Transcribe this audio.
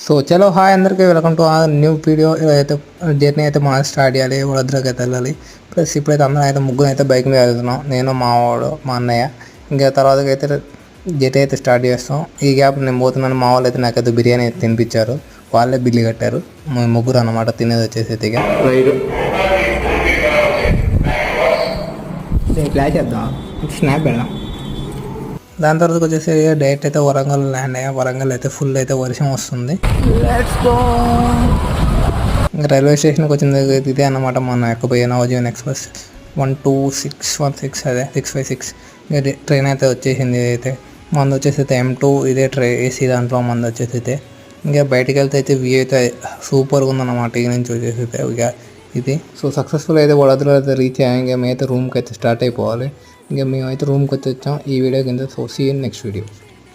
So చలో hi అందరికీ welcome to ఆ న్యూ వీడియో. అయితే జర్నీ అయితే మనం స్టార్ట్ చేయాలి, వడోదరాకి అయితే వెళ్ళాలి. ప్లస్ ఇప్పుడైతే అందరం అయితే ముగ్గురు అయితే బైక్ మీద వెళ్తున్నాం, నేను మా వాడు మా అన్నయ్య. ఇంకా తర్వాత అయితే జర్నీ అయితే స్టార్ట్ చేస్తాం. ఈ గ్యాప్ నేను పోతున్నాను, మా వాళ్ళు అయితే నాకైతే బిర్యానీ అయితే తినిపించారు, వాళ్ళే బిల్లు కట్టారు. ముగ్గురు అన్నమాట తినేది వచ్చేసి అయితే ఇక క్లాస్ చేద్దాం, స్నాప్ పెడదాం. దాని తర్వాత వచ్చేసి డైరెక్ట్ అయితే వరంగల్ ల్యాండ్ అయ్యా. వరంగల్ అయితే ఫుల్ అయితే వర్షం వస్తుంది. ఇంకా రైల్వే స్టేషన్కి వచ్చిన దగ్గర ఇదే అన్నమాట మన ఎక్కపోయే నవజీవన్ ఎక్స్ప్రెస్ 12616, అదే 656. ఇంకా ట్రైన్ అయితే వచ్చేసింది. అయితే మంది వచ్చేసి అయితే M2, ఇదే ఏసీ దాంట్లో మంది వచ్చేసి అయితే. ఇంకా బయటికి వెళ్తే అయితే వ్యూ అయితే సూపర్గా ఉందన్నమాట ఈ నుంచి వచ్చేసి అయితే. ఇక ఇది సో సక్సెస్ఫుల్ అయితే వడోదర అయితే రీచ్ అయ్యాం. ఇంకా మేమైతే రూమ్కి అయితే స్టార్ట్ అయిపోవాలి. ఇంకా మేమైతే రూమ్కి వచ్చి వచ్చాం ఈ వీడియో కింద. So see in next video.